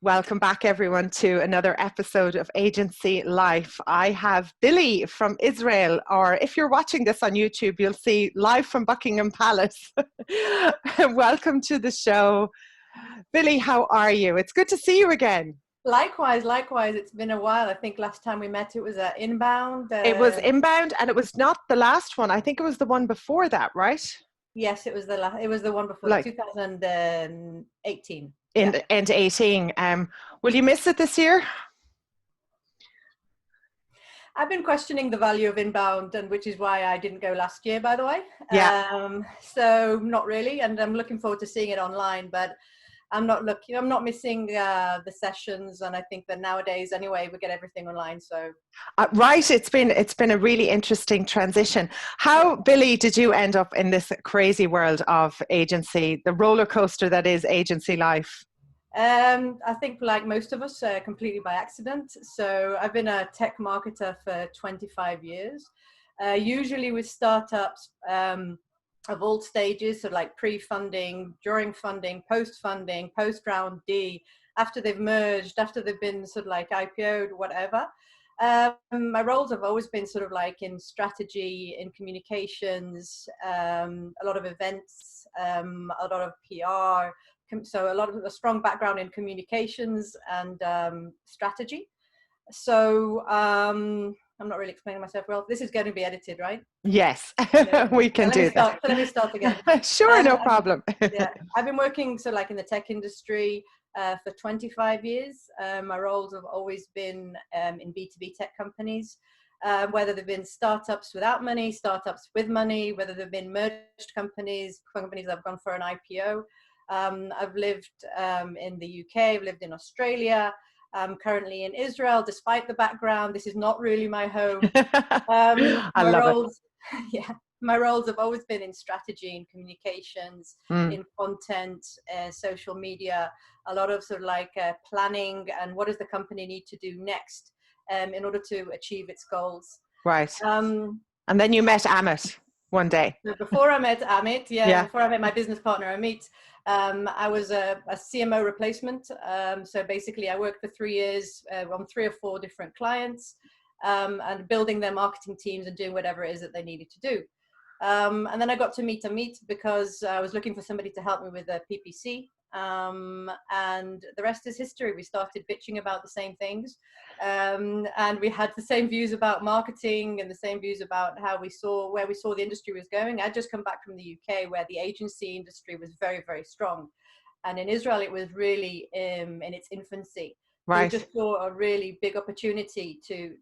Welcome back, everyone, to another episode of Agency Life. I have Billy from Israel, or if you're watching this on YouTube, you'll see live from Buckingham Palace. Welcome to the show. Billy, how are you? It's good to see you again. Likewise. It's been a while. I think last time we met, it was Inbound. It was Inbound, and it was not the last one. I think it was the one before that, right? Yes, it was the one before, Like 2018. in Yeah. end 18. Will you miss it this year? I've been questioning the value of Inbound, and which is why I didn't go last year, by the way. Yeah. So not really, and I'm looking forward to seeing it online, but I'm not missing the sessions, and I think that nowadays anyway we get everything online. So right, it's been a really interesting transition. How, Billy, did you end up in this crazy world of agency, the roller coaster that is agency life? I think like most of us, completely by accident. So I've been a tech marketer for 25 years, usually with startups of all stages, so like pre-funding, during funding, post-funding, post-round D, after they've merged, after they've been sort of like IPO'd, whatever. My roles have always been sort of like in strategy, in communications, a lot of events, a lot of PR. So a strong background in communications and strategy. So I'm not really explaining myself well. This is going to be edited, right? Yes, Yeah. we can do that. So let me start again. Sure, no problem. Yeah, I've been working like in the tech industry for 25 years. My roles have always been in B2B tech companies, whether they've been startups without money, startups with money, whether they've been merged companies that have gone for an IPO. I've lived in the UK, I've lived in Australia. I'm currently in Israel, despite the background. This is not really my home. I love roles, yeah, my roles have always been in strategy, in communications, in content, social media, a lot of sort of like planning and what does the company need to do next in order to achieve its goals. Right. And then you met Amit one day. So before I met Amit, before I met my business partner Amit, I was a CMO replacement. So basically I worked for 3 years on 3 or 4 different clients and building their marketing teams and doing whatever it is that they needed to do. And then I got to meet Amit because I was looking for somebody to help me with a PPC. And the rest is history. We started bitching about the same things. And we had the same views about marketing and the same views about where we saw the industry was going. I'd just come back from the UK where the agency industry was very, very strong. And in Israel, it was really in its infancy. Right. We just saw a really big opportunity to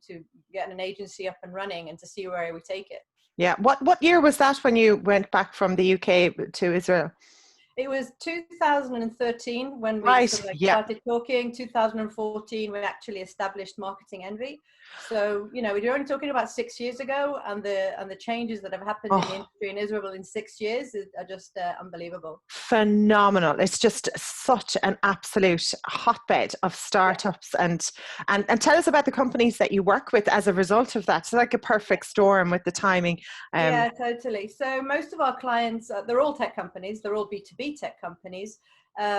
get an agency up and running and to see where we take it. Yeah. What year was that when you went back from the UK to Israel? It was 2013 when we sort of started talking. 2014, we actually established Marketing Envy. So, we're only talking about 6 years ago, and the changes that have happened in the industry in Israel in 6 years are just unbelievable. Phenomenal. It's just such an absolute hotbed of startups. And tell us about the companies that you work with as a result of that. It's like a perfect storm with the timing. Yeah, totally. So most of our clients, they're all tech companies. They're all B2B tech companies.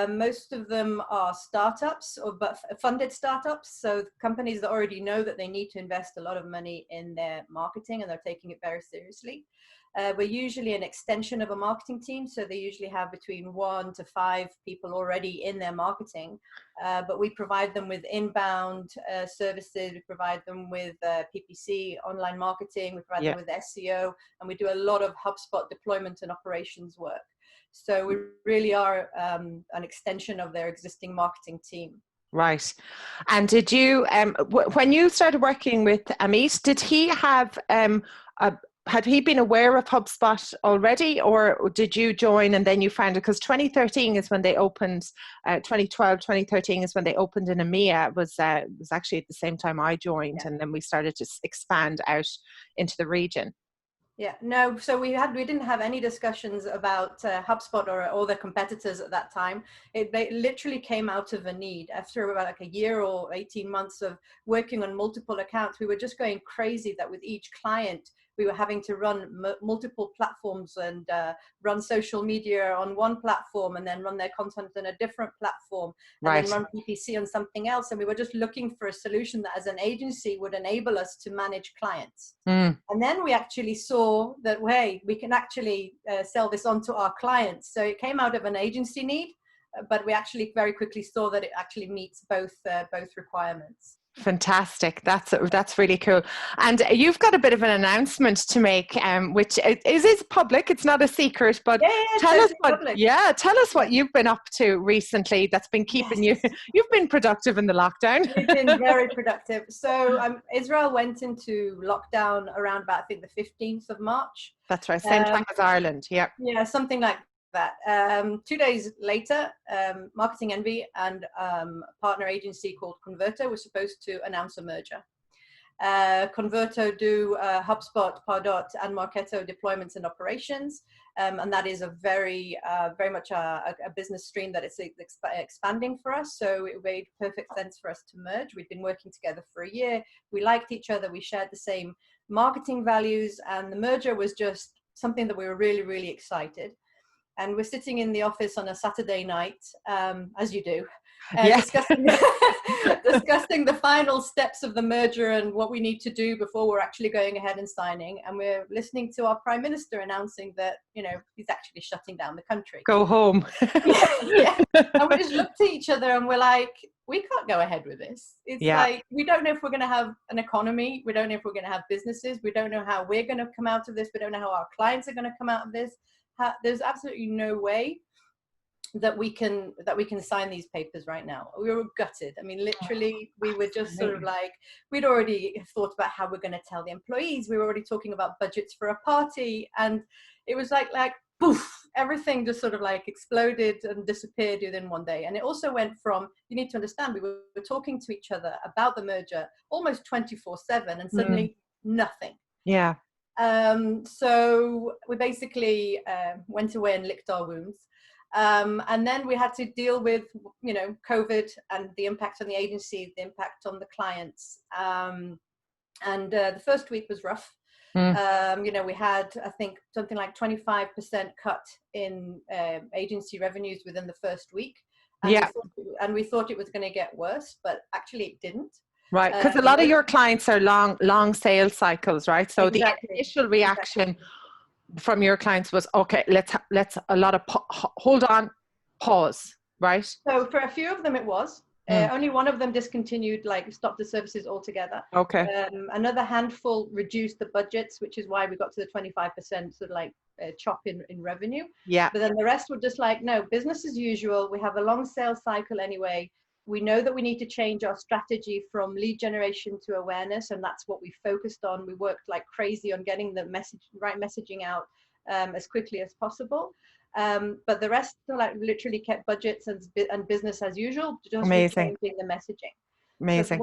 Most of them are startups but funded startups. So companies that already know that they need to invest a lot of money in their marketing and they're taking it very seriously. We're usually an extension of a marketing team. So they usually have between 1 to 5 people already in their marketing. But we provide them with inbound services. We provide them with PPC, online marketing. We provide them with SEO. And we do a lot of HubSpot deployment and operations work. So we really are an extension of their existing marketing team. Right. And did you, when you started working with Amit, did he have had he been aware of HubSpot already, or did you join and then you found it? Because 2013 is when they opened, 2012, 2013 is when they opened in EMEA. It was actually at the same time I joined, and then we started to expand out into the region. Yeah, no, so we didn't have any discussions about HubSpot or their competitors at that time. It literally came out of a need. After about like a year or 18 months of working on multiple accounts, we were just going crazy that with each client, we were having to run multiple platforms and run social media on one platform and then run their content on a different platform and Right. then run PPC on something else. And we were just looking for a solution that as an agency would enable us to manage clients. And then we actually saw that, hey, we can actually sell this on to our clients. So it came out of an agency need, but we actually very quickly saw that it actually meets both requirements. Fantastic. That's really cool. And you've got a bit of an announcement to make, which is public. It's not a secret, but tell us what you've been up to recently that's been keeping you've been productive in the lockdown. We've been very productive. So Israel went into lockdown around about, I think, the 15th of March. That's right. Same time as Ireland. Yeah. Yeah, something like that. 2 days later, Marketing Envy and a partner agency called Converto were supposed to announce a merger. Converto do HubSpot, Pardot, and Marketo deployments and operations, and that is a very much a business stream that is expanding for us. So it made perfect sense for us to merge. We'd been working together for a year. We liked each other. We shared the same marketing values, and the merger was just something that we were really, really excited. And we're sitting in the office on a Saturday night, as you do, discussing the final steps of the merger and what we need to do before we're actually going ahead and signing. And we're listening to our Prime Minister announcing that, he's actually shutting down the country. Go home. Yeah. And we just looked at each other and we're like, we can't go ahead with this. It's like, we don't know if we're going to have an economy. We don't know if we're going to have businesses. We don't know how we're going to come out of this. We don't know how our clients are going to come out of this. There's absolutely no way that we can sign these papers right now. We were gutted. I mean, literally, we were just sort of like, we'd already thought about how we're going to tell the employees. We were already talking about budgets for a party, and it was like poof, everything just sort of like exploded and disappeared within one day. And it also went from, you need to understand, we were talking to each other about the merger almost 24/7, and suddenly nothing. Yeah. So we basically went away and licked our wounds. And then we had to deal with, COVID and the impact on the agency, the impact on the clients. And the first week was rough. We had, I think, something like 25% cut in agency revenues within the first week. And we thought it was going to get worse, but actually it didn't. Right, because a lot of your clients are long sales cycles, right? So the initial reaction from your clients was, okay, let's hold on, pause, right? So for a few of them it was. Only one of them discontinued, stopped the services altogether. Okay. Another handful reduced the budgets, which is why we got to the 25% sort of chop in revenue. Yeah. But then the rest were just like, no, business as usual. We have a long sales cycle anyway. We know that we need to change our strategy from lead generation to awareness, and that's what we focused on. We worked like crazy on getting the right messaging out as quickly as possible. But the rest literally kept budgets and business as usual, just changing the messaging. Amazing.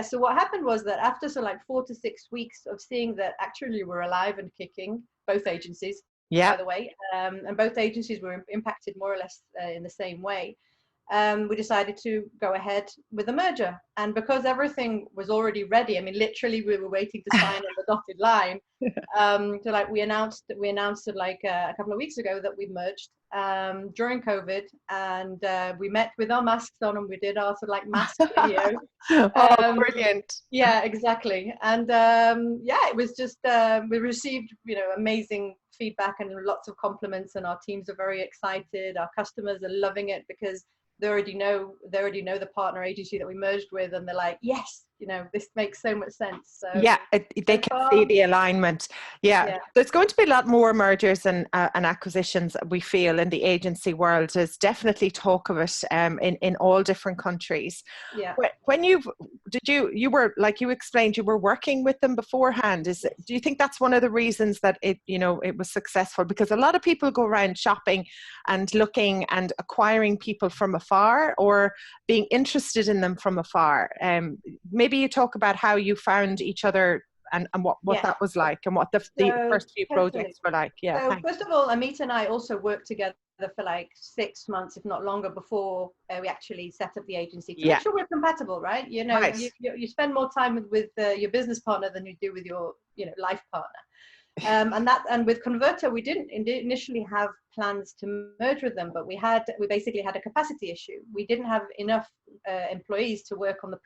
So what happened was that after 4 to 6 weeks of seeing that actually we're alive and kicking, both agencies, by the way, and both agencies were impacted more or less in the same way. We decided to go ahead with the merger. And because everything was already ready, I mean, literally we were waiting to sign on the dotted line. We announced a couple of weeks ago that we merged during COVID, and we met with our masks on and we did our mask video. Brilliant. Yeah, exactly. And it was just, we received, amazing feedback and lots of compliments, and our teams are very excited. Our customers are loving it because they already know the partner agency that we merged with, and they're like, yes, this makes so much sense. So they can see the alignment. There's going to be a lot more mergers and acquisitions, we feel, in the agency world. There's definitely talk of it in all different countries. When you were, like you explained, you were working with them beforehand. Do you think that's one of the reasons that it was successful? Because a lot of people go around shopping and looking and acquiring people from afar, or being interested in them from afar. Maybe you talk about how you found each other and what that was like, and what the first few projects were like. So first of all, Amit and I also worked together for 6 months, if not longer, before we actually set up the agency to make sure we're compatible, right? You spend more time with your business partner than you do with your life partner. And with Converto, we didn't initially have plans to merge with them, but we basically had a capacity issue. We didn't have enough employees to work on the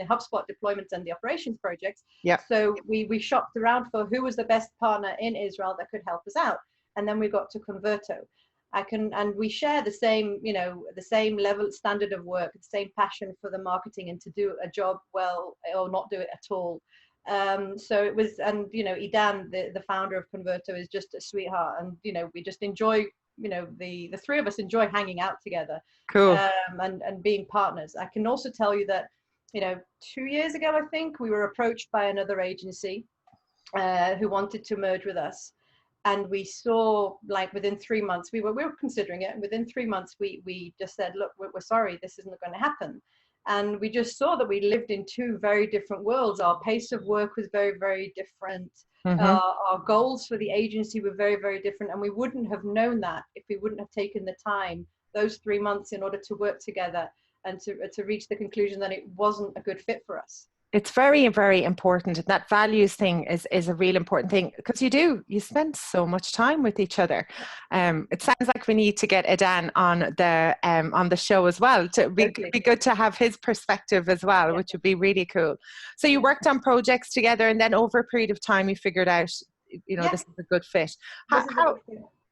HubSpot deployments and the operations projects. Yeah. So we shopped around for who was the best partner in Israel that could help us out, and then we got to Converto. And we share the same, the same level standard of work, the same passion for the marketing and to do a job well or not do it at all. So it was, and Idan, the founder of Converto, is just a sweetheart, and we just enjoy, the three of us enjoy hanging out together. Cool. And being partners. I can also tell you that 2 years ago, I think, we were approached by another agency who wanted to merge with us, and we saw, like, within 3 months, we were considering it, and within 3 months we just said, look, we're sorry, this isn't going to happen. And we just saw that we lived in two very different worlds. Our pace of work was very, very different. Mm-hmm. Our goals for the agency were very, very different. And we wouldn't have known that if we wouldn't have taken the time, those 3 months, in order to work together and to reach the conclusion that it wasn't a good fit for us. It's very, very important. And that values thing is a real important thing, because you spend so much time with each other. It sounds like we need to get Idan on the show as well. To be good to have his perspective as well, which would be really cool. So you worked on projects together, and then over a period of time you figured out, this is a good fit.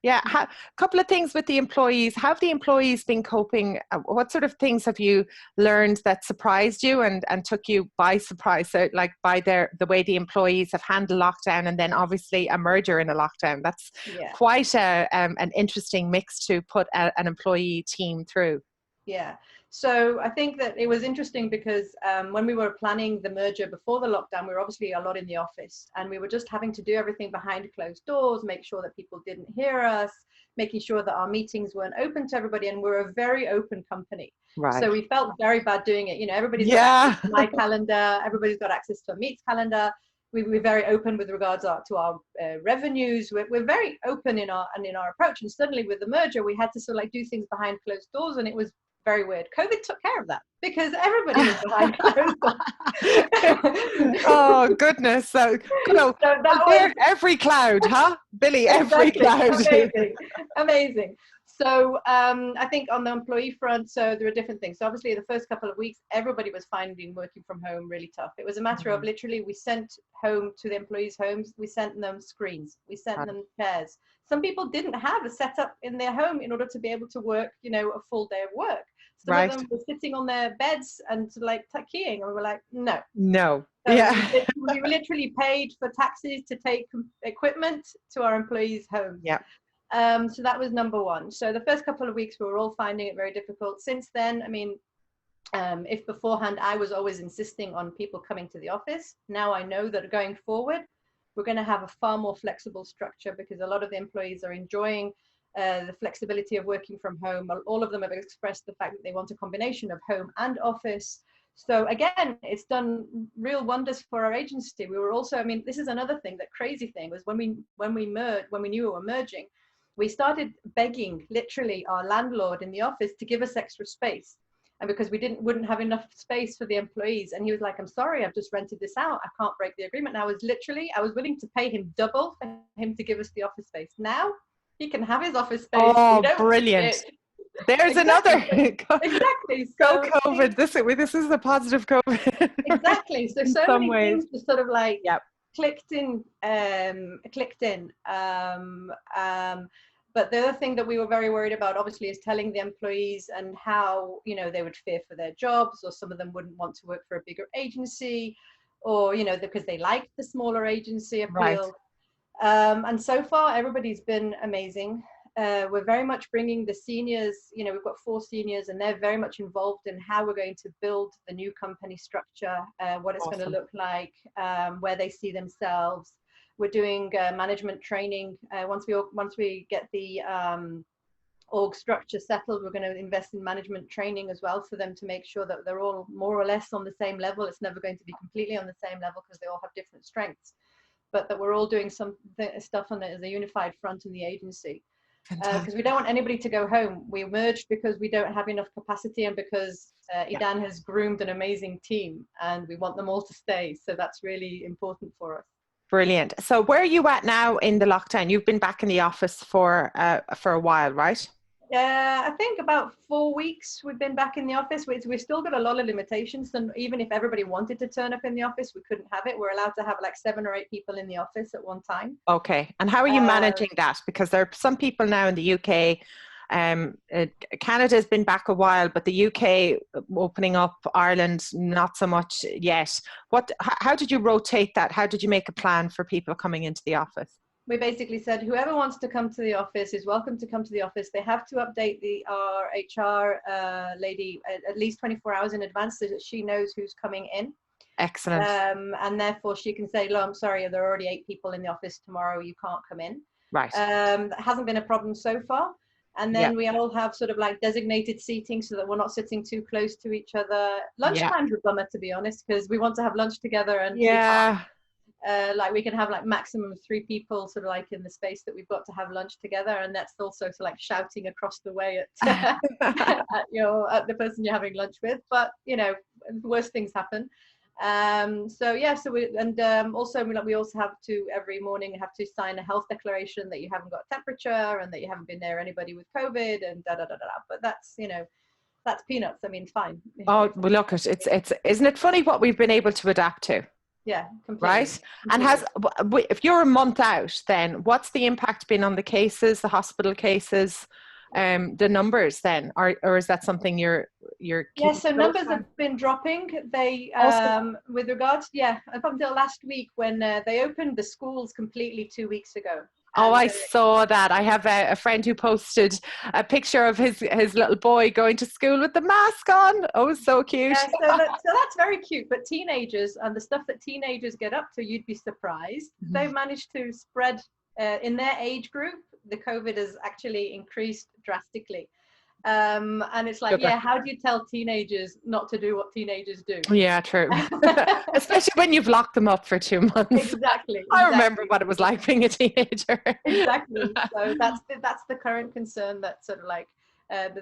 Yeah, a couple of things with the employees. How have the employees been coping? What sort of things have you learned that surprised you and took you by surprise? So, like, by the way the employees have handled lockdown, and then obviously a merger in a lockdown. That's quite an interesting mix to put an employee team through. Yeah. So I think that it was interesting because when we were planning the merger before the lockdown, we were obviously a lot in the office, and we were just having to do everything behind closed doors, make sure that people didn't hear us, making sure that our meetings weren't open to everybody. And we're a very open company. Right. So we felt very bad doing it. Everybody's got access to my calendar. Everybody's got access to Amit's calendar. We're very open with regards to our revenues. We're very open in our approach. And suddenly with the merger, we had to sort of like do things behind closed doors, and it was very weird. COVID took care of that because everybody was behind closed doors. Oh goodness! So that was every cloud, huh, Billy? Every cloud. Amazing. So I think on the employee front, so there are different things. So obviously the first couple of weeks, everybody was finding working from home really tough. It was a matter of literally, we sent home to the employees' homes, we sent them screens, we sent them chairs. Some people didn't have a setup in their home in order to be able to work, a full day of work. Some of them were sitting on their beds and like keying, and we were like, no. So we literally paid for taxis to take equipment to our employees' homes. Yeah. So that was number one. So the first couple of weeks we were all finding it very difficult. Since then, I mean, if beforehand I was always insisting on people coming to the office, now I know that going forward, we're going to have a far more flexible structure, because a lot of the employees are enjoying the flexibility of working from home. All of them have expressed the fact that they want a combination of home and office. So again, it's done real wonders for our agency. We were also, I mean, this is another thing, that crazy thing was when we knew we were merging, we started begging literally our landlord in the office to give us extra space. And because we wouldn't have enough space for the employees. And he was like, I'm sorry, I've just rented this out. I can't break the agreement. And I was willing to pay him double for him to give us the office space. Now he can have his office space. Oh, brilliant. There's another. Exactly. Go COVID. This is the positive COVID. Exactly. So many things just sort of like clicked in. But the other thing that we were very worried about, obviously, is telling the employees and how, they would fear for their jobs, or some of them wouldn't want to work for a bigger agency, or, because they liked the smaller agency appeal. Right. And so far, everybody's been amazing. We're very much bringing the seniors, we've got 4 seniors, and they're very much involved in how we're going to build the new company structure, what it's going to look like, where they see themselves. We're doing management training. Once we get the org structure settled, we're going to invest in management training as well for them, to make sure that they're all more or less on the same level. It's never going to be completely on the same level because they all have different strengths, but that we're all doing some stuff on it as a unified front in the agency. Because we don't want anybody to go home. We merged because we don't have enough capacity, and because Idan has groomed an amazing team, and we want them all to stay. So that's really important for us. Brilliant. So where are you at now in the lockdown? You've been back in the office for a while, right? I think about 4 weeks we've been back in the office. We've still got a lot of limitations, and even if everybody wanted to turn up in the office, we couldn't have it. We're allowed to have like 7 or 8 people in the office at one time. Okay. And how are you managing that? Because there are some people now in the UK. Canada's been back a while, but the UK opening up, Ireland not so much yet. How did you rotate that? How did you make a plan for people coming into the office? We basically said whoever wants to come to the office is welcome to come to the office. They have to update our HR lady at least 24 hours in advance so that she knows who's coming in. Excellent. And therefore she can say, "Lo, I'm sorry, there are already 8 people in the office tomorrow. You can't come in." Right. That hasn't been a problem so far. And then we all have sort of like designated seating so that we're not sitting too close to each other. Lunchtime's a bummer, to be honest, because we want to have lunch together, and like we can have like maximum of 3 people sort of like in the space that we've got to have lunch together, and that's also to like shouting across the way at at the person you're having lunch with. But you know, worst things happen. So we also have to every morning have to sign a health declaration that you haven't got temperature and that you haven't been near anybody with COVID and but that's that's peanuts. I mean, fine. Oh, well, look, it's isn't it funny what we've been able to adapt to? Yeah, completely. Right. And if you're a month out, then what's the impact been on the cases, the hospital cases, the numbers then, or is that something you're so numbers have been dropping. They with regards up until last week when they opened the schools completely 2 weeks ago. Oh, I saw that. I have a friend who posted a picture of his little boy going to school with the mask on. Oh, so cute. Yeah, so that's very cute. But teenagers and the stuff that teenagers get up to, you'd be surprised. Mm-hmm. They've managed to spread in their age group. The COVID has actually increased drastically. And it's like, how do you tell teenagers not to do what teenagers do? Yeah, true. Especially when you've locked them up for 2 months. Exactly. I remember what it was like being a teenager. Exactly. So that's the current concern, that sort of like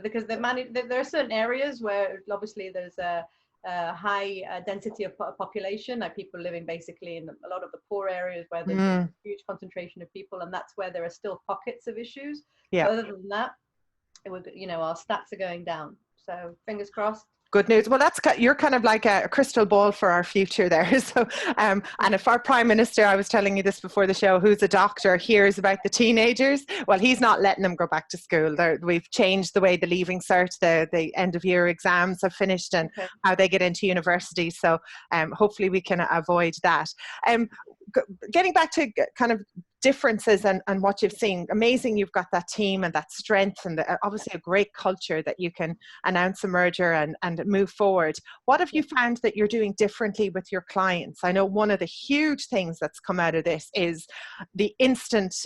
because there are certain areas where obviously there's a high density of population, like people living basically in a lot of the poor areas where there's a huge concentration of people, and that's where there are still pockets of issues. Yeah. Other than that, our stats are going down. So fingers crossed. Good news. Well, you're kind of like a crystal ball for our future there. So, and if our Prime Minister, I was telling you this before the show, who's a doctor, hears about the teenagers, well, he's not letting them go back to school. We've changed the way the Leaving Cert, the end of year exams have finished, and how they get into university. So hopefully we can avoid that. Getting back to kind of differences and what you've seen, amazing you've got that team and that strength and obviously a great culture that you can announce a merger and move forward. What have you found that you're doing differently with your clients? I know one of the huge things that's come out of this is the instant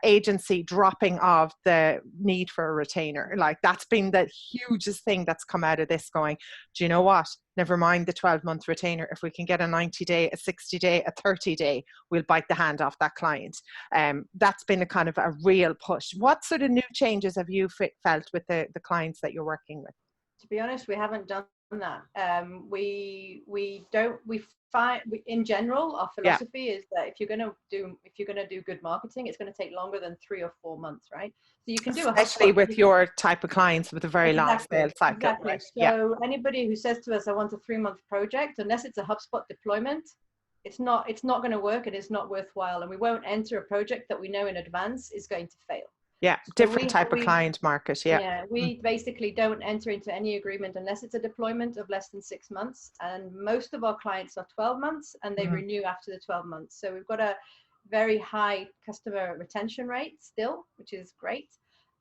agency dropping of the need for a retainer. Like that's been the hugest thing that's come out of this, going, do you know what? Never mind the 12-month retainer. If we can get a 90-day, a 60-day, a 30-day, we'll bite the hand off that client. That's been a kind of a real push. What sort of new changes have you felt with the clients that you're working with? To be honest, we haven't done that. In general, our philosophy is that if you're going to do good marketing, it's going to take longer than 3 or 4 months, right? So you can do especially with your type of clients with a very long sales cycle. Exactly. Right? So anybody who says to us, "I want a 3-month project," unless it's a HubSpot deployment, it's not going to work, and it's not worthwhile, and we won't enter a project that we know in advance is going to fail. Yeah, different type of client market. Yeah, we basically don't enter into any agreement unless it's a deployment of less than 6 months. And most of our clients are 12 months and they renew after the 12 months. So we've got a very high customer retention rate still, which is great.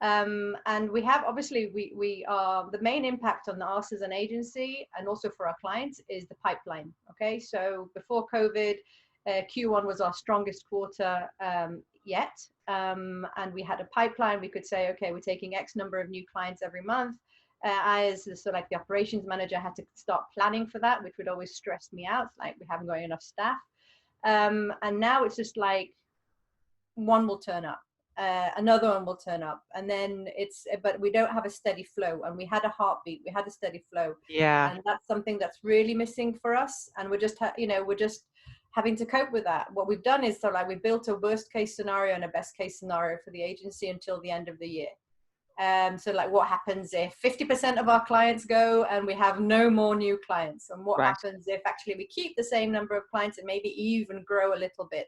And we have, obviously, we are, the main impact on us as an agency and also for our clients is the pipeline. Okay, so before COVID, Q1 was our strongest quarter yet. And we had a pipeline. We could say, okay, we're taking X number of new clients every month. I, as sort of like the operations manager, had to start planning for that, which would always stress me out. Like we haven't got enough staff. And now it's just like one will turn up, another one will turn up, and then but we don't have a steady flow. And we had a heartbeat, we had a steady flow. Yeah. And that's something that's really missing for us. And we're just, we're just having to cope with that. What we've done is, so like, we built a worst case scenario and a best case scenario for the agency until the end of the year. So like, what happens if 50% of our clients go and we have no more new clients? And what happens if actually we keep the same number of clients and maybe even grow a little bit?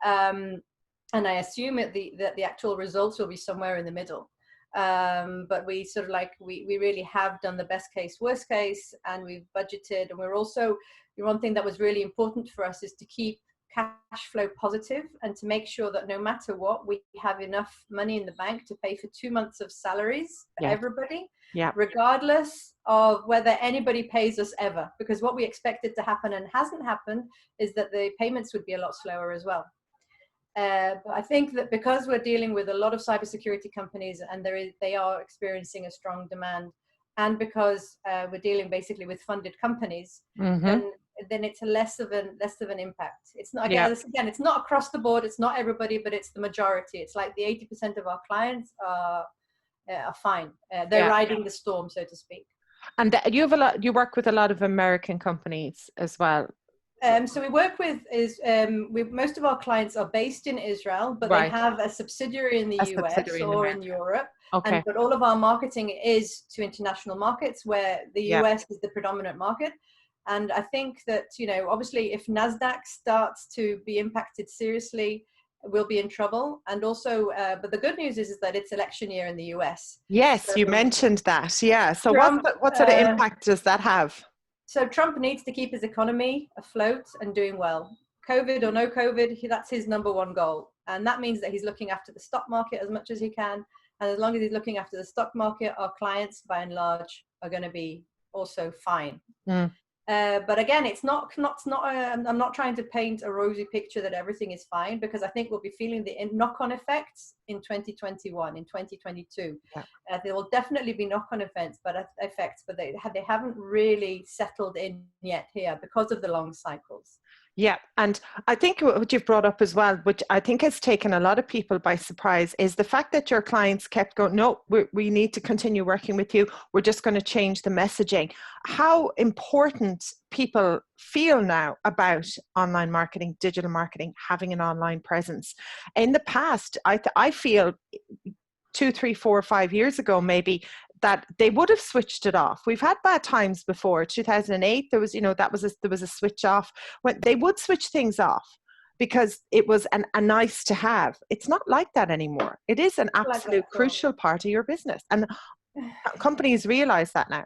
And I assume that the actual results will be somewhere in the middle. But we sort of like, we really have done the best case, worst case, and we've budgeted. And we're also, one thing that was really important for us is to keep cash flow positive and to make sure that no matter what, we have enough money in the bank to pay for 2 months of salaries for everybody, regardless of whether anybody pays us ever. Because what we expected to happen and hasn't happened is that the payments would be a lot slower as well. But I think that because we're dealing with a lot of cybersecurity companies and they are experiencing a strong demand, and because we're dealing basically with funded companies, then it's less of an impact. It's not, again, it's not across the board. It's not everybody, but it's the majority. It's like the 80% of our clients are fine. They're riding the storm, so to speak. And you work with a lot of American companies as well. So we work with most of our clients are based in Israel, but they have a subsidiary in the US or in Europe. Okay. But all of our marketing is to international markets where the US is the predominant market. And I think that, obviously if NASDAQ starts to be impacted seriously, we'll be in trouble. And also, but the good news is that it's election year in the US. Yes, so, you mentioned that. Yeah. So Trump, what sort of impact does that have? So Trump needs to keep his economy afloat and doing well. COVID or no COVID, that's his number one goal. And that means that he's looking after the stock market as much as he can. And as long as he's looking after the stock market, our clients, by and large, are going to be also fine. But again, I'm not trying to paint a rosy picture that everything is fine, because I think we'll be feeling the knock-on effects in 2021, in 2022. There will definitely be knock-on effects, but they haven't really settled in yet here because of the long cycles. Yeah, and I think what you've brought up as well, which I think has taken a lot of people by surprise, is the fact that your clients kept going, no, we need to continue working with you. We're just going to change the messaging. How important people feel now about online marketing, digital marketing, having an online presence. In the past, I feel 2, 3, 4, 5 years ago, maybe, that they would have switched it off. We've had bad times before. 2008, there was a switch off. When they would switch things off because it was a nice to have. It's not like that anymore. It is an absolute crucial part of your business, and companies realize that now.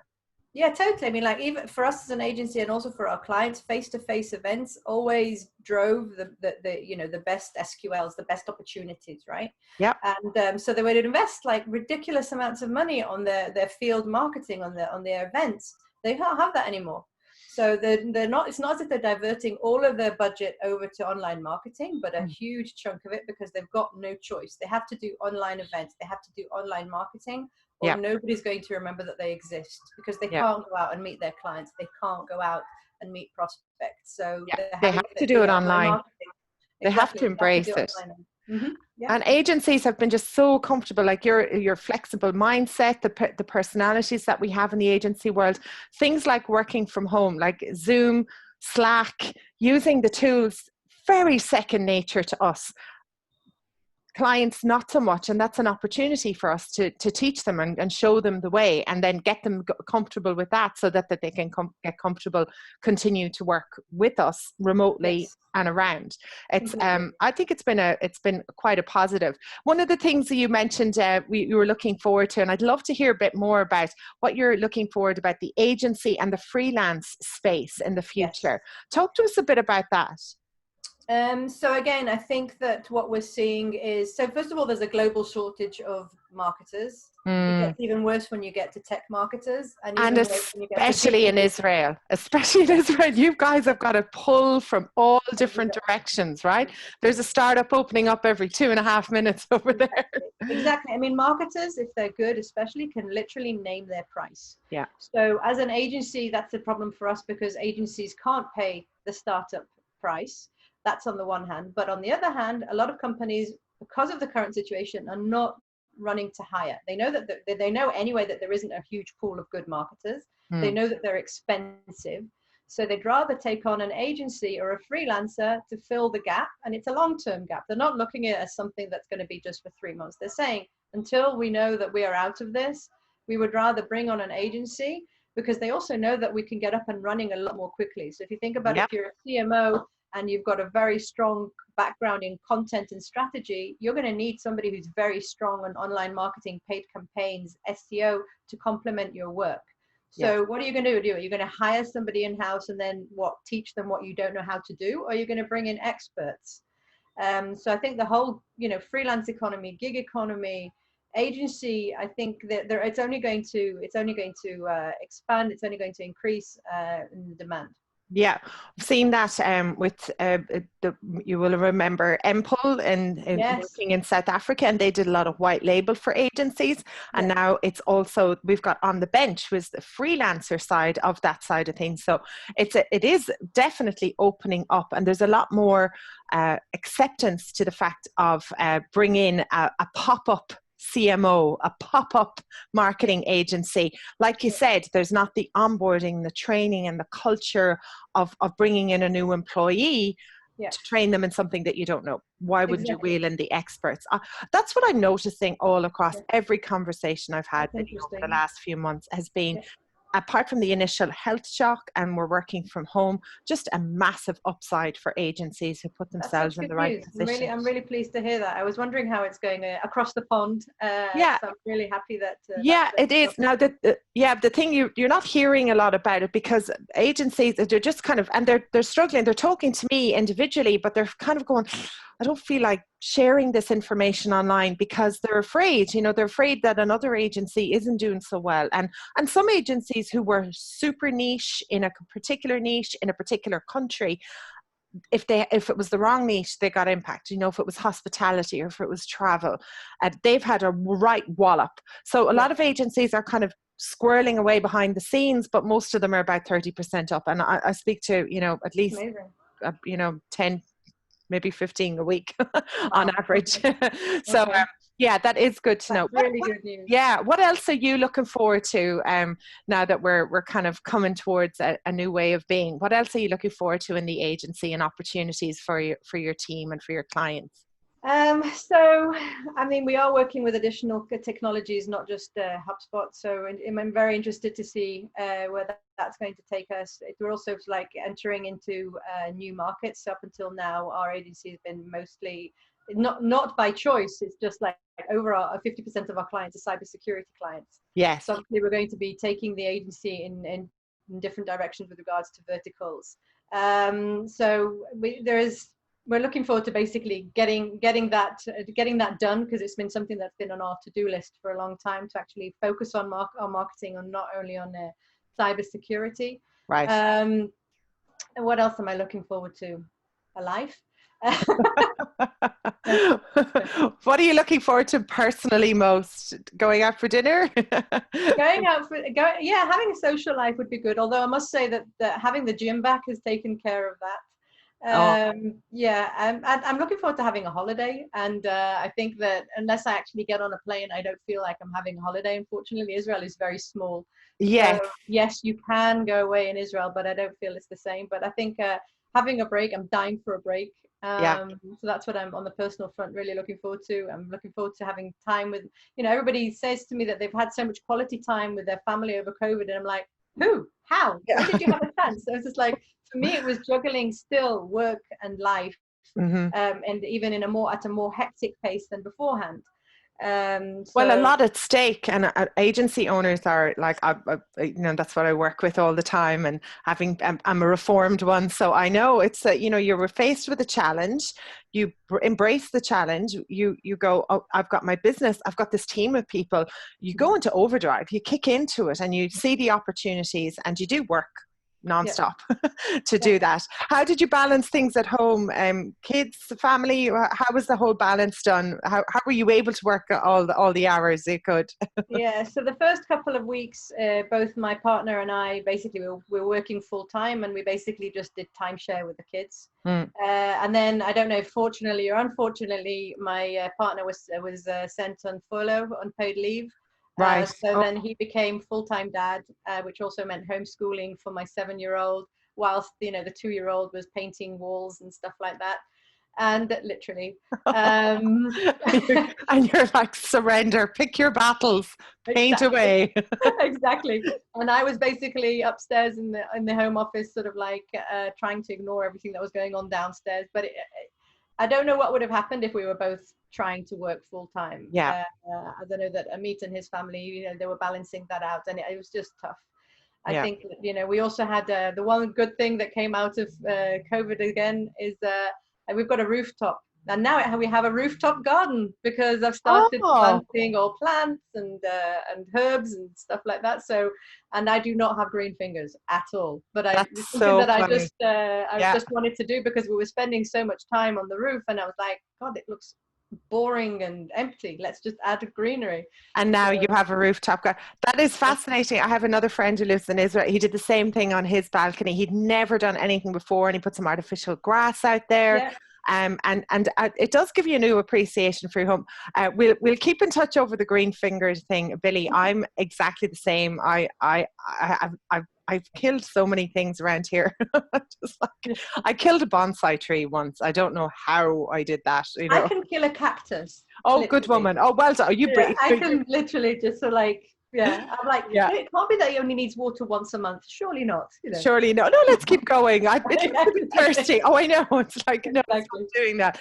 Yeah, totally. I mean, like, even for us as an agency and also for our clients, face-to-face events always drove the best SQLs, the best opportunities, right? Yeah. And so they would invest like ridiculous amounts of money on their field marketing, on their events. They can't have that anymore. So they're not. It's not as if they're diverting all of their budget over to online marketing, but a huge chunk of it, because they've got no choice. They have to do online events. They have to do online marketing. Or nobody's going to remember that they exist, because they can't go out and meet their clients. They can't go out and meet prospects. So they have to do it online. They have to embrace it. And agencies have been just so comfortable, like your flexible mindset, the personalities that we have in the agency world, things like working from home, like Zoom, Slack, using the tools, very second nature to us. Clients not so much, and that's an opportunity for us to teach them and show them the way, and then get them comfortable with that, so that they can get comfortable, continue to work with us remotely and around. It's I think it's been quite a positive. One of the things that you mentioned you were looking forward to, and I'd love to hear a bit more about what you're looking forward about the agency and the freelance space in the future. Talk to us a bit about that. So again, I think that what we're seeing is, so first of all, there's a global shortage of marketers. It gets even worse when you get to tech marketers. And especially in Israel. Especially in Israel. You guys have got to pull from all different directions, right? There's a startup opening up every 2.5 minutes over there. Exactly. I mean, marketers, if they're good, especially, can literally name their price. Yeah. So as an agency, that's a problem for us, because agencies can't pay the startup price. That's on the one hand. But on the other hand, a lot of companies, because of the current situation, are not running to hire. They know that they know anyway that there isn't a huge pool of good marketers. They know that they're expensive. So they'd rather take on an agency or a freelancer to fill the gap. And it's a long-term gap. They're not looking at it as something that's going to be just for 3 months. They're saying, until we know that we are out of this, we would rather bring on an agency, because they also know that we can get up and running a lot more quickly. So if you think about it, if you're a CMO and you've got a very strong background in content and strategy, you're going to need somebody who's very strong on online marketing, paid campaigns, SEO to complement your work. So what are you going to do? Are you going to hire somebody in-house and then teach them what you don't know how to do? Or are you going to bring in experts? So I think the whole, freelance economy, gig economy, agency, I think that it's only going to expand. It's only going to increase in the demand. Yeah, I've seen that with you will remember Empol working in South Africa, and they did a lot of white label for agencies. And now it's also, we've got On the Bench, was the freelancer side of that side of things. So it is definitely opening up, and there's a lot more acceptance to the fact of bringing a pop-up CMO, a pop-up marketing agency. Like you said, there's not the onboarding, the training, and the culture of bringing in a new employee to train them in something that you don't know. Why would you wheel in the experts? That's what I'm noticing all across every conversation I've had over the last few months has been, apart from the initial health shock and we're working from home, just a massive upside for agencies who put themselves in the right position. I'm really pleased to hear that. I was wondering how it's going across the pond. So I'm really happy that. It is. Now, the thing you're not hearing a lot about it, because agencies, they're just kind of, and they're struggling. They're talking to me individually, but they're kind of going, I don't feel like sharing this information online, because they're afraid, they're afraid that another agency isn't doing so well. And some agencies who were super niche in a particular niche in a particular country, if it was the wrong niche, they got impacted. If it was hospitality or if it was travel, they've had a right wallop. So a lot of agencies are kind of squirreling away behind the scenes, but most of them are about 30% up. And I speak to, at least, 10, maybe 15 a week on average. So that is good to know. Really good news. Yeah. What else are you looking forward to now that we're kind of coming towards a new way of being? What else are you looking forward to in the agency and opportunities for your team and for your clients? So, I mean, we are working with additional technologies, not just HubSpot. So I'm very interested to see where that's going to take us. We're also like entering into new markets. Up until now, our agency has been mostly not by choice. It's just like over 50% of our clients are cybersecurity clients. Yes. So obviously we're going to be taking the agency in different directions with regards to verticals. So we're looking forward to basically getting that done, because it's been something that's been on our to-do list for a long time, to actually focus on our marketing, on not only on cybersecurity. Right. And what else am I looking forward to? A life. What are you looking forward to personally most? Going out for dinner? Having a social life would be good. Although I must say that having the gym back has taken care of that. I'm looking forward to having a holiday, and I think that unless I actually get on a plane, I don't feel like I'm having a holiday. Unfortunately, Israel is very small. Yes. So, yes, you can go away in Israel, but I don't feel it's the same. But I think having a break, I'm dying for a break. So that's what I'm on the personal front really looking forward to. I'm looking forward to having time with, everybody says to me that they've had so much quality time with their family over COVID, and I'm like, who? How? When did you have a chance? So it's just like, for me, it was juggling still work and life, and even at a more hectic pace than beforehand. Well, a lot at stake, and agency owners are like, that's what I work with all the time. And I'm a reformed one, so I know it's you're faced with a challenge. You embrace the challenge. You go, oh, I've got my business. I've got this team of people. You go into overdrive. You kick into it, and you see the opportunities, and you do work nonstop to do that. How did you balance things at home? Kids, family, how was the whole balance done? How were you able to work all the hours you could? So the first couple of weeks, both my partner and I basically we're working full time, and we basically just did timeshare with the kids. And then I don't know if fortunately or unfortunately, my partner was sent on furlough, unpaid leave. Then he became full-time dad, which also meant homeschooling for my 7-year-old. whilst, the 2-year-old was painting walls and stuff like that. And literally, and you're like, surrender, pick your battles, paint exactly. away. Exactly. And I was basically upstairs in the home office, sort of like trying to ignore everything that was going on downstairs. But I don't know what would have happened if we were both trying to work full time. Yeah. I don't know that Amit and his family, they were balancing that out, and it was just tough. I think, we also had the one good thing that came out of COVID again is we've got a rooftop. And now we have a rooftop garden because I've started planting all plants and herbs and stuff like that. So, and I do not have green fingers at all. But it's something that I just wanted to do because we were spending so much time on the roof, and I was like, God, it looks boring and empty. Let's just add greenery. And now you have a rooftop garden. That is fascinating. I have another friend who lives in Israel. He did the same thing on his balcony. He'd never done anything before, and he put some artificial grass out there. Yeah. And it does give you a new appreciation for your home. We'll keep in touch over the green fingers thing, Billy. I'm exactly the same. I've killed so many things around here. Just like, I killed a bonsai tree once. I don't know how I did that. I can kill a cactus. Oh, literally. Good woman. Oh, well done. I can literally just I'm like, it can't be that he only needs water once a month. Surely not. Surely no. No, let's keep going. It's a bit thirsty. Oh, I know. It's like, no, exactly. I'm doing that.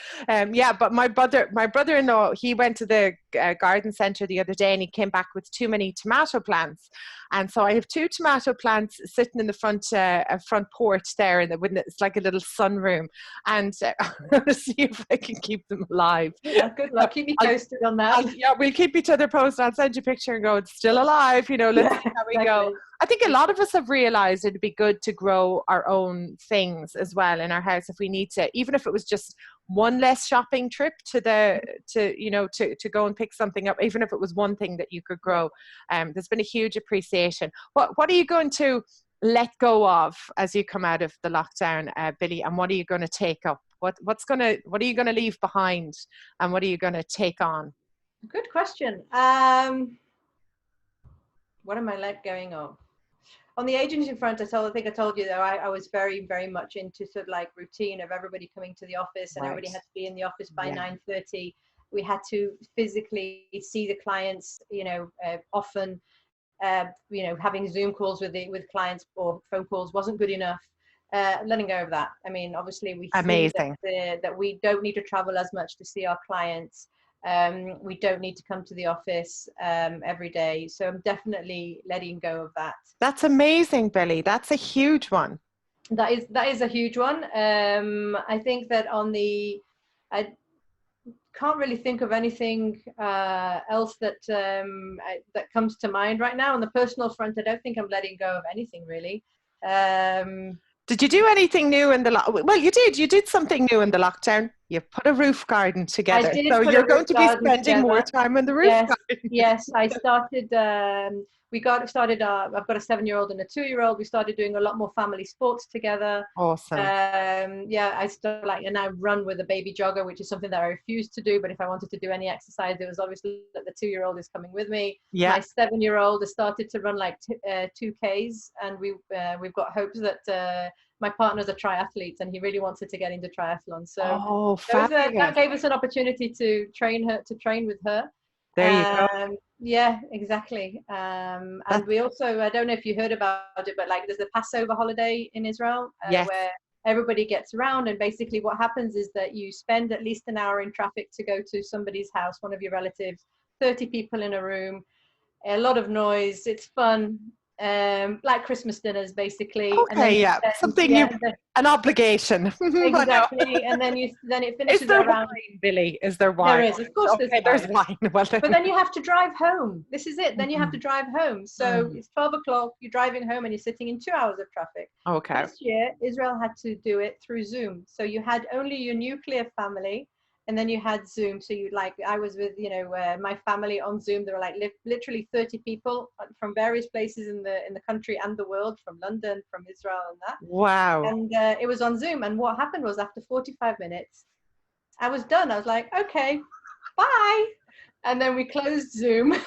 But my brother-in-law, he went to the garden centre the other day and he came back with too many tomato plants. And so I have 2 tomato plants sitting in the front porch there, and it's like a little sunroom. And I'm going to see if I can keep them alive. Yeah, good luck. Keep me posted on that. We'll keep each other posted. I'll send you a picture and go, it's still alive. Let's see how we go. I think a lot of us have realized it'd be good to grow our own things as well in our house if we need to, even if it was just one less shopping trip to go and pick something up, even if it was one thing that you could grow. There's been a huge appreciation. What are you going to let go of as you come out of the lockdown, Billy, and what are you going to take up? What are you going to leave behind, and what are you going to take on? Good question. What am I let going of? On the agency front, I think I told you that I was very, very much into sort of like routine of everybody coming to the office, and everybody had to be in the office by 9:30. We had to physically see the clients, often, having Zoom calls with clients or phone calls wasn't good enough. Letting go of that. I mean, obviously we see that we don't need to travel as much to see our clients. We don't need to come to the office every day. So I'm definitely letting go of that. That's amazing, Billy. That's a huge one. That is a huge one. I think that I can't really think of anything else that comes to mind right now. On the personal front, I don't think I'm letting go of anything really. Did you do anything new in the well, you did something new in the lockdown. You put a roof garden together. So you're going to be spending more time in the roof garden. Yes, I started, I've got a 7-year-old and a 2-year-old. We started doing a lot more family sports together. Awesome. I started and I run with a baby jogger, which is something that I refused to do. But if I wanted to do any exercise, it was obviously that the 2-year-old is coming with me. Yeah. My 7-year-old has started to run 2Ks, and we've got hopes that my partner's a triathlete and he really wanted to get into triathlon. So that gave us an opportunity to train with her. There you go. Yeah, exactly. And we also, I don't know if you heard about it, but there's the Passover holiday in Israel where everybody gets around, and basically what happens is that you spend at least an hour in traffic to go to somebody's house, one of your relatives, 30 people in a room, a lot of noise. It's fun. Like Christmas dinners, basically. Okay, an obligation. Exactly, and then it finishes. Is there around. Wine, Billy? Is there wine? There is, of course. There's wine. Well, but then you have to drive home. This is it. Then you have to drive home. So it's 12 o'clock. You're driving home, and you're sitting in 2 hours of traffic. Okay. This year, Israel had to do it through Zoom. So you had only your nuclear family. And then you had Zoom. So I was with, my family on Zoom. There were literally 30 people from various places in the country and the world, from London, from Israel and that. Wow. And it was on Zoom. And what happened was after 45 minutes, I was done. I was like, okay, bye. And then we closed Zoom. And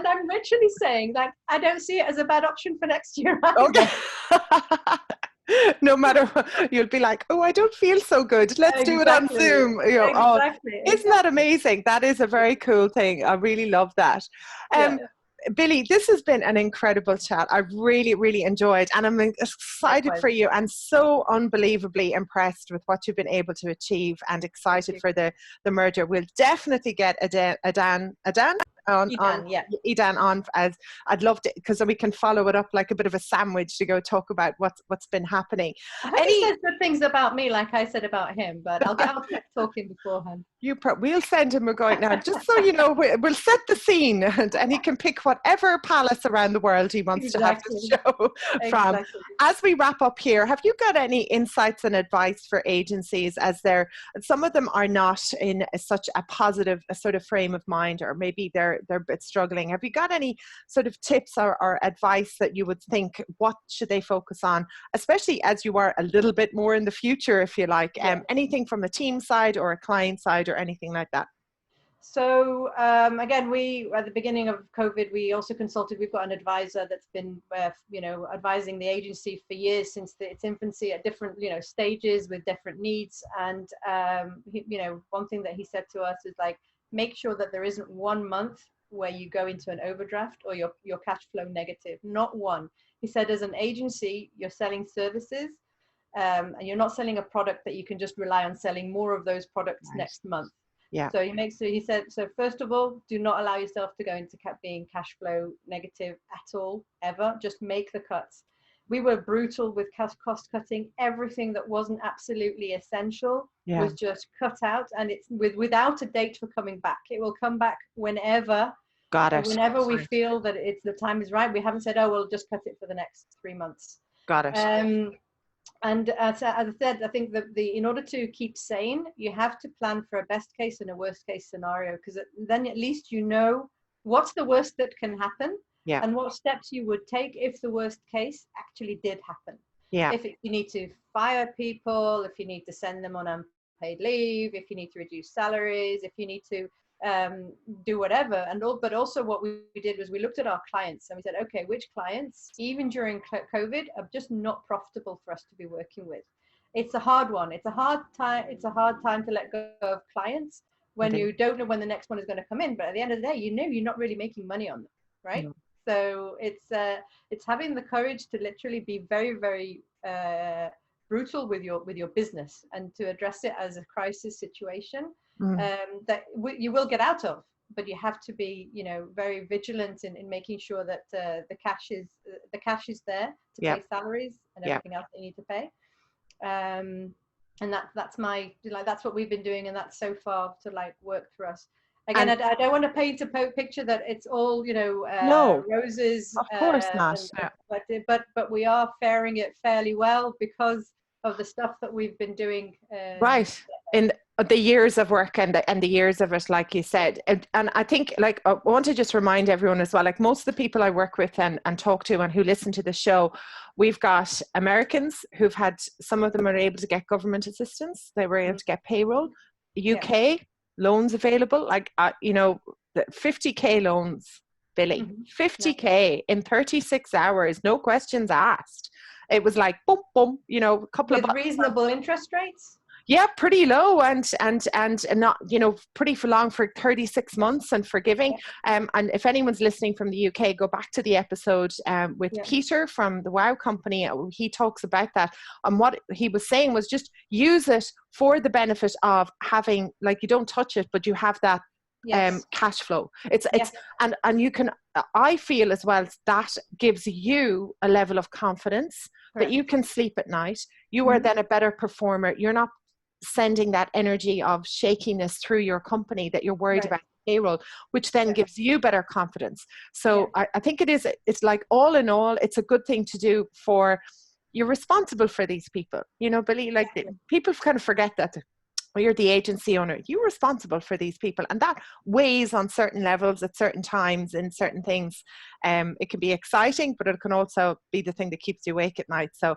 I'm literally saying, like, I don't see it as a bad option for next year either. Okay. No matter what, you'll be like, oh, I don't feel so good. Let's do it on Zoom. You know, isn't that amazing? That is a very cool thing. I really love that. Billy, this has been an incredible chat. I've really, really enjoyed, and I'm excited for you and so unbelievably impressed with what you've been able to achieve and excited for the merger. We'll definitely get Edan on, as I'd love to, because we can follow it up like a bit of a sandwich to go talk about what's been happening. I hope he says good things about me like I said about him, but I'll get talking beforehand. We'll send him a going now, just so you know. We'll set the scene, and he can pick whatever palace around the world he wants to have the show from. As we wrap up here, have you got any insights and advice for agencies, as some of them are not in such a positive sort of frame of mind, or maybe they're a bit struggling? Have you got any sort of tips or advice that you would think, what should they focus on, especially as you are a little bit more in the future, if you like? Anything from a team side or a client side or anything like that? So again, we at the beginning of COVID, we also consulted. We've got an advisor that's been, advising the agency for years since its infancy at different, stages with different needs. And one thing that he said to us is, like, make sure that there isn't 1 month where you go into an overdraft or your cash flow negative. Not one. He said, as an agency, you're selling services, and you're not selling a product that you can just rely on selling more of those products next month. So he said, so first of all, do not allow yourself to go into being cash flow negative at all, ever. Just make the cuts. We were brutal with cost cutting. Everything that wasn't absolutely essential was just cut out, and it's without a date for coming back. It will come back whenever. Got it. Whenever we feel that the time is right. We haven't said, oh, we'll just cut it for the next 3 months. Got it. And as I said, I think that in order to keep sane, you have to plan for a best case and a worst case scenario, because then at least you know what's the worst that can happen, and what steps you would take if the worst case actually did happen. If you need to fire people, if you need to send them on unpaid leave, if you need to reduce salaries, if you need to do whatever. But also what we did was we looked at our clients and we said, okay, which clients, even during COVID, are just not profitable for us to be working with. It's a hard one. It's a hard time to let go of clients when you don't know when the next one is going to come in. But at the end of the day, you're not really making money on them, right? So it's having the courage to literally be very, very brutal with your business and to address it as a crisis situation. That you will get out of, but you have to be, very vigilant in making sure that the cash is there to pay salaries and everything else that you need to pay. And that's what we've been doing, and that's so far to work for us. Again, I don't want to paint a picture that it's all roses. Of course not. But we are faring it fairly well because of the stuff that we've been doing. In the years of work and the years of it, like you said. And I think, I want to just remind everyone as well, most of the people I work with and talk to and who listen to the show, we've got Americans who've had, some of them are able to get government assistance. They were able to get payroll. UK, loans available, the 50K loans, Billy, 50K in 36 hours, no questions asked. It was like, boom, boom, a couple with reasonable interest rates. Yeah, pretty low and not, pretty for long, for 36 months and forgiving. And if anyone's listening from the UK, go back to the episode with Peter from the WOW company. He talks about that. And what he was saying was just use it for the benefit of having, you don't touch it, but you have that cash flow. And you can, I feel as well, that gives you a level of confidence that you can sleep at night. You are then a better performer. You're not sending that energy of shakiness through your company that you're worried about payroll, which then gives you better confidence. So I think it's all in all, it's a good thing to do. For you're responsible for these people, Billy, people kind of forget that or you're the agency owner, you're responsible for these people, and that weighs on certain levels at certain times in certain things. It can be exciting, but it can also be the thing that keeps you awake at night. So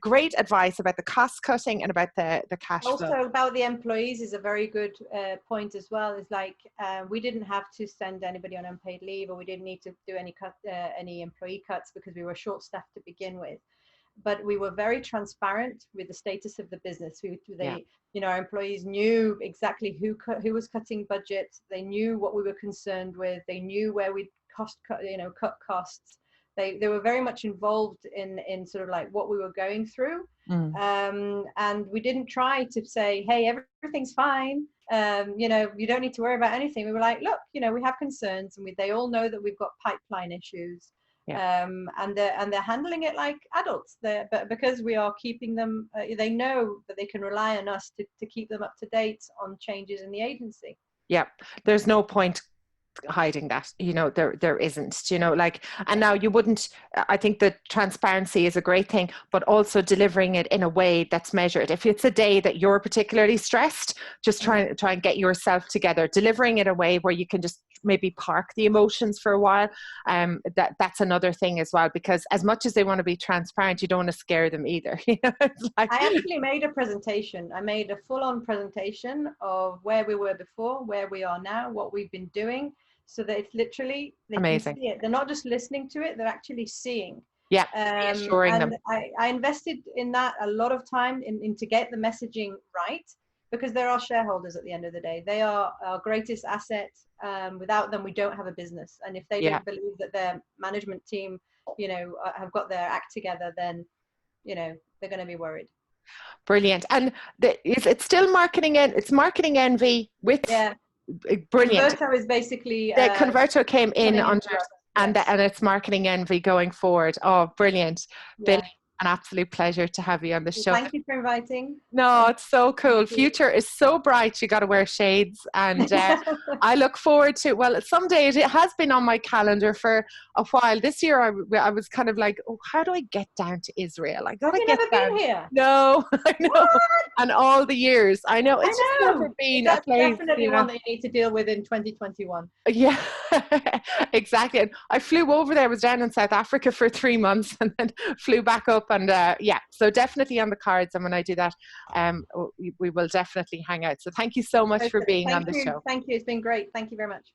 great advice about the cost cutting and about the cash flow. Also about the employees is a very good point as well. It's like we didn't have to send anybody on unpaid leave, or we didn't need to do any employee cuts because we were short staffed to begin with. But we were very transparent with the status of the business. Our employees knew exactly who was cutting budgets. They knew what we were concerned with. They knew where we'd cut costs. They were very much involved in sort of like what we were going through. And we didn't try to say, hey, everything's fine. You don't need to worry about anything. We were like, look, we have concerns, and they all know that we've got pipeline issues. And they're handling it like adults. But because we are keeping them, they know that they can rely on us to keep them up to date on changes in the agency. Yeah, there's no point hiding that, there isn't, and now you wouldn't, I think that transparency is a great thing, but also delivering it in a way that's measured. If it's a day that you're particularly stressed, just try and get yourself together, delivering it in a way where you can just maybe park the emotions for a while. That's another thing as well, because as much as they want to be transparent, you don't want to scare them either. I actually made a presentation. I made a full-on presentation of where we were before, where we are now, what we've been doing, so that it's literally, they amazing. Can see it. They're not just listening to it, they're actually seeing. Yeah, reassuring them. I invested in that a lot of time in to get the messaging right, because they're our shareholders at the end of the day. They are our greatest asset. Without them, we don't have a business. And if they don't believe that their management team, have got their act together, then, they're going to be worried. Brilliant. And it's still marketing, it's marketing envy with... Yeah. Brilliant. Converto is basically the Converto came in under, and yes. And it's marketing envy going forward. Oh, brilliant. Billy, an absolute pleasure to have you on the show. Thank you for inviting. No, it's so cool. Future is so bright. You got to wear shades, and I look forward to, well, someday. It has been on my calendar for a while. This year I was kind of like, oh, how do I get down to Israel? I got to get down. Been here? No, I know. What? And all the years, I know. It's just never been That's a place. Definitely one that you need to deal with in 2021. Yeah, exactly. And I flew over there. I was down in South Africa for 3 months, and then flew back up. And so definitely on the cards. And when I do that, we will definitely hang out. So thank you so much for being on the show. Thank you. It's been great. Thank you very much.